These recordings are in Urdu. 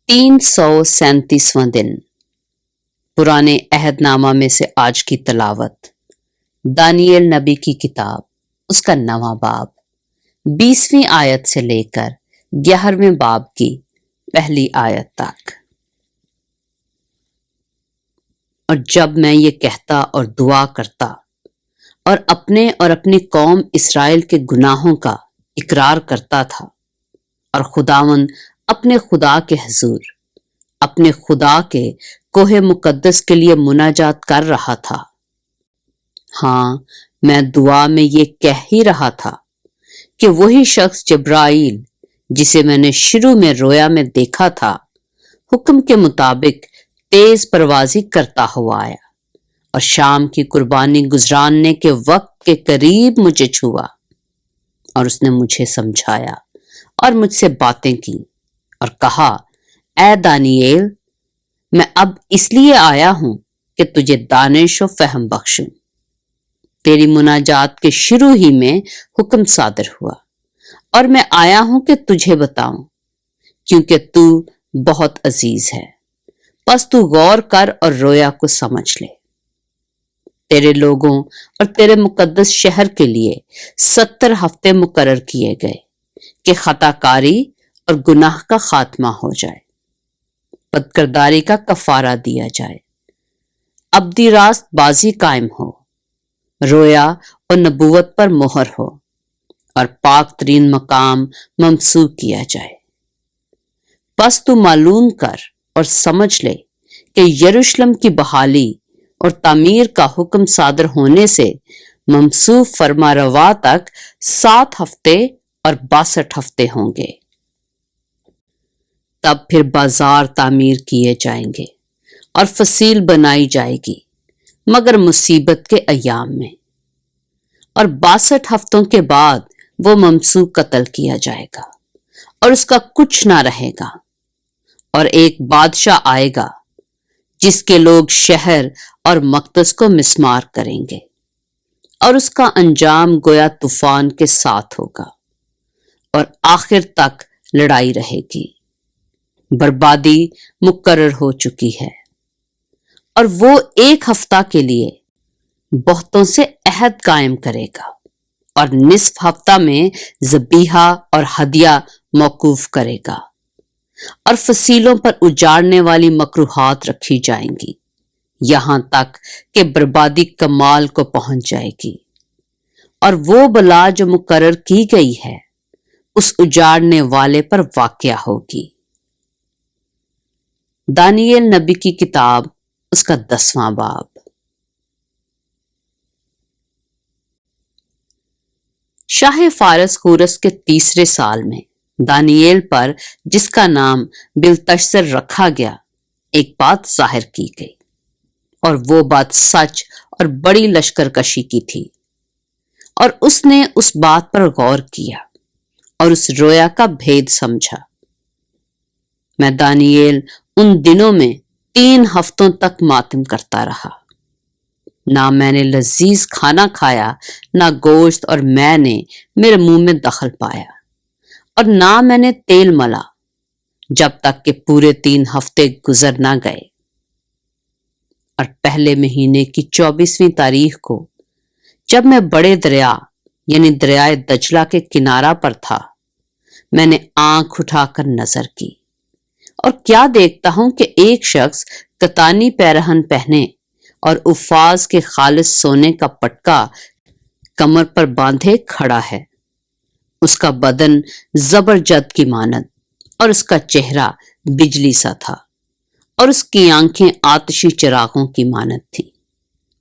337واں دن پرانے عہد نامہ میں سے آج کی تلاوت دانیئیل نبی کی کتاب اس کا 9واں باب 20ویں آیت سے لے کر 11ویں باب کی پہلی آیت تک۔ اور جب میں یہ کہتا اور دعا کرتا اور اپنے اور اپنی قوم اسرائیل کے گناہوں کا اقرار کرتا تھا اور خداوند اپنے خدا کے حضور اپنے خدا کے کوہ مقدس کے لیے مناجات کر رہا تھا، ہاں میں دعا میں یہ کہہ ہی رہا تھا کہ وہی شخص جبرائیل جسے میں نے شروع میں رویا میں دیکھا تھا حکم کے مطابق تیز پروازی کرتا ہوا آیا اور شام کی قربانی گزراننے کے وقت کے قریب مجھے چھوا، اور اس نے مجھے سمجھایا اور مجھ سے باتیں کی اور کہا، اے دانیئیل، میں اب اس لیے آیا ہوں کہ تجھے دانش و فہم بخشوں۔ تیری مناجات کے شروع ہی میں حکم صادر ہوا اور میں آیا ہوں کہ تجھے بتاؤں، کیونکہ تو بہت عزیز ہے، پس تو غور کر اور رویا کو سمجھ لے۔ تیرے لوگوں اور تیرے مقدس شہر کے لیے 70 ہفتے مقرر کیے گئے کہ خطا کاری اور گناہ کا خاتمہ ہو جائے، بدکرداری کا کفارہ دیا جائے، ابدی راست بازی قائم ہو، رویا اور نبوت پر مہر ہو، اور پاک ترین مقام ممسوح کیا جائے۔ پس تو معلوم کر اور سمجھ لے کہ یروشلم کی بحالی اور تعمیر کا حکم صادر ہونے سے ممسوح فرما روا تک 7 ہفتے اور 62 ہفتے ہوں گے۔ تب پھر بازار تعمیر کیے جائیں گے اور فصیل بنائی جائے گی، مگر مصیبت کے ایام میں، اور 62 ہفتوں کے بعد وہ ممسوح قتل کیا جائے گا اور اس کا کچھ نہ رہے گا، اور ایک بادشاہ آئے گا جس کے لوگ شہر اور مقدس کو مسمار کریں گے، اور اس کا انجام گویا طوفان کے ساتھ ہوگا، اور آخر تک لڑائی رہے گی۔ بربادی مقرر ہو چکی ہے، اور وہ 1 ہفتہ کے لیے بہتوں سے عہد قائم کرے گا اور نصف ہفتہ میں ذبیحہ اور ہدیہ موقوف کرے گا، اور فصیلوں پر اجاڑنے والی مکروہات رکھی جائیں گی، یہاں تک کہ بربادی کمال کو پہنچ جائے گی، اور وہ بلا جو مقرر کی گئی ہے اس اجاڑنے والے پر واقع ہوگی۔ دانیئیل نبی کی کتاب اس کا 10واں باب۔ شاہ فارس خورس کے 3 سال میں دانیئیل پر، جس کا نام بلتشسر رکھا گیا، ایک بات ظاہر کی گئی، اور وہ بات سچ اور بڑی لشکر کشی کی تھی، اور اس نے اس بات پر غور کیا اور اس رویا کا بھید سمجھا۔ میں دانیئیل ان دنوں میں 3 ہفتوں تک ماتم کرتا رہا، نہ میں نے لذیذ کھانا کھایا، نہ گوشت اور میں نے میرے منہ میں دخل پایا، اور نہ میں نے تیل ملا، جب تک کہ پورے 3 ہفتے گزر نہ گئے۔ اور پہلے مہینے کی 24ویں تاریخ کو، جب میں بڑے دریا یعنی دریائے دجلہ کے کنارہ پر تھا، میں نے آنکھ اٹھا کر نظر کی، اور کیا دیکھتا ہوں کہ ایک شخص کتانی پیرہن پہنے اور افاظ کے خالص سونے کا پٹکا کمر پر باندھے کھڑا ہے۔ اس کا بدن زبرجد کی مانند اور اس کا چہرہ بجلی سا تھا، اور اس کی آنکھیں آتشی چراغوں کی مانند تھیں۔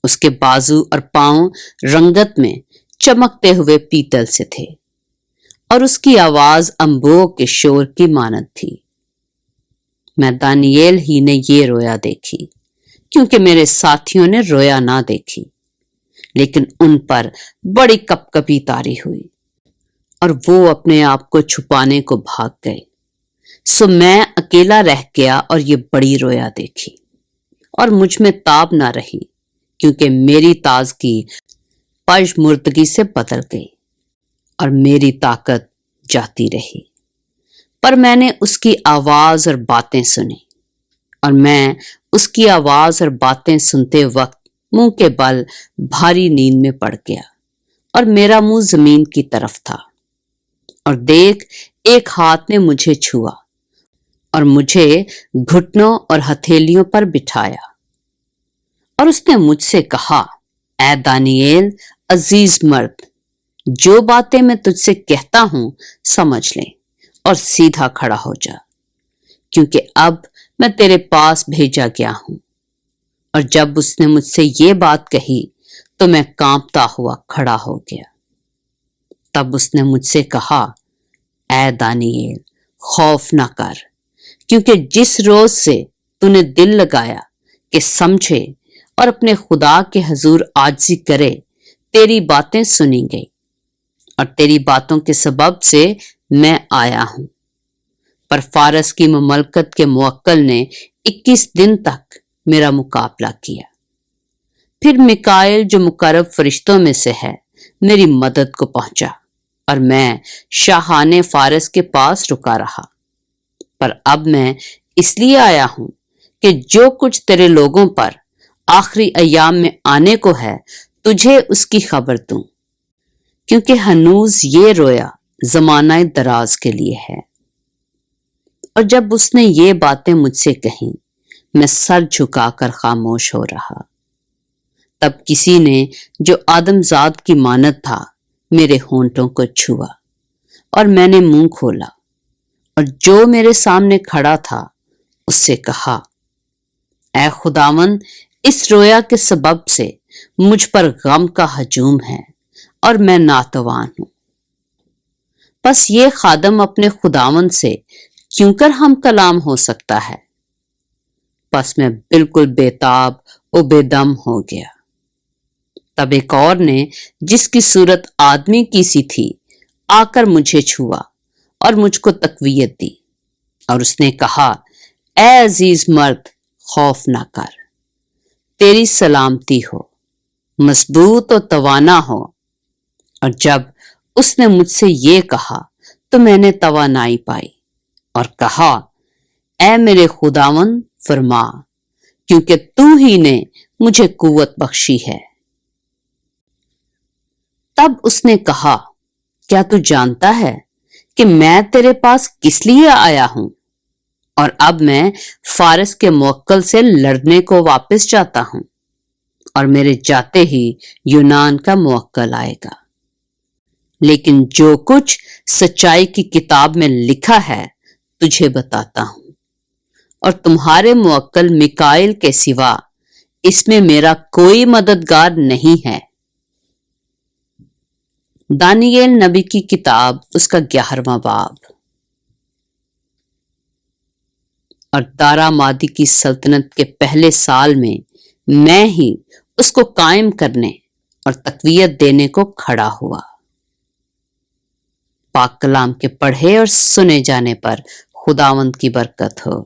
اس کے بازو اور پاؤں رنگت میں چمکتے ہوئے پیتل سے تھے، اور اس کی آواز انبوؤں کے شور کی مانند تھی۔ میں دانیئیل ہی نے یہ رویا دیکھی، کیونکہ میرے ساتھیوں نے رویا نہ دیکھی، لیکن ان پر بڑی کپکپی طاری ہوئی، اور وہ اپنے آپ کو چھپانے کو بھاگ گئے۔ سو میں اکیلا رہ گیا اور یہ بڑی رویا دیکھی، اور مجھ میں تاب نہ رہی، کیونکہ میری تازگی پژمردگی سے بدل گئی اور میری طاقت جاتی رہی۔ پر میں نے اس کی آواز اور باتیں سنی، اور میں اس کی آواز اور باتیں سنتے وقت منہ کے بل بھاری نیند میں پڑ گیا، اور میرا منہ زمین کی طرف تھا۔ اور دیکھ، ایک ہاتھ نے مجھے چھوا اور مجھے گھٹنوں اور ہتھیلیوں پر بٹھایا، اور اس نے مجھ سے کہا، اے دانیئیل عزیز مرد، جو باتیں میں تجھ سے کہتا ہوں سمجھ لے اور سیدھا کھڑا ہو جا، کیونکہ اب میں تیرے پاس بھیجا گیا ہوں۔ اور جب اس نے مجھ سے یہ بات کہی تو میں کانپتا ہوا کھڑا ہو گیا۔ تب اس نے مجھ سے کہا، اے دانیئیل خوف نہ کر، کیونکہ جس روز سے تو نے دل لگایا کہ سمجھے اور اپنے خدا کے حضور عاجزی کرے، تیری باتیں سنی گئی، اور تیری باتوں کے سبب سے میں آیا ہوں۔ پر فارس کی مملکت کے موکل نے 21 دن تک میرا مقابلہ کیا۔ پھر میکائیل جو مقرب فرشتوں میں سے ہے میری مدد کو پہنچا، اور میں شاہان فارس کے پاس رکا رہا۔ پر اب میں اس لیے آیا ہوں کہ جو کچھ تیرے لوگوں پر آخری ایام میں آنے کو ہے تجھے اس کی خبر دوں، کیونکہ ہنوز یہ رویا زمانہ دراز کے لیے ہے۔ اور جب اس نے یہ باتیں مجھ سے کہیں، میں سر جھکا کر خاموش ہو رہا۔ تب کسی نے جو آدم زاد کی مانند تھا میرے ہونٹوں کو چھوا، اور میں نے منہ کھولا، اور جو میرے سامنے کھڑا تھا اس سے کہا، اے خداوند، اس رویا کے سبب سے مجھ پر غم کا ہجوم ہے اور میں ناتوان ہوں۔ بس یہ خادم اپنے خداوند سے کیوں کر ہم کلام ہو سکتا ہے؟ بس میں بالکل بے تاب و بے دم ہو گیا۔ تب ایک اور نے، جس کی صورت آدمی کی سی تھی، آ کر مجھے چھوا اور مجھ کو تقویت دی، اور اس نے کہا، اے عزیز مرد، خوف نہ کر، تیری سلامتی ہو، مضبوط و توانا ہو۔ اور جب اس نے مجھ سے یہ کہا تو میں نے توانائی پائی اور کہا، اے میرے خداوند فرما، کیونکہ تو ہی نے مجھے قوت بخشی ہے۔ تب اس نے کہا، کیا تو جانتا ہے کہ میں تیرے پاس کس لیے آیا ہوں؟ اور اب میں فارس کے موکل سے لڑنے کو واپس جاتا ہوں، اور میرے جاتے ہی یونان کا موکل آئے گا۔ لیکن جو کچھ سچائی کی کتاب میں لکھا ہے تجھے بتاتا ہوں، اور تمہارے موکل میکائیل کے سوا اس میں میرا کوئی مددگار نہیں ہے۔ دانیئیل نبی کی کتاب، اس کا 11واں باب۔ اور دارا مادی کی سلطنت کے پہلے سال میں ہی اس کو قائم کرنے اور تقویت دینے کو کھڑا ہوا۔ پاک کلام کے پڑھے اور سنے جانے پر خداوند کی برکت ہو۔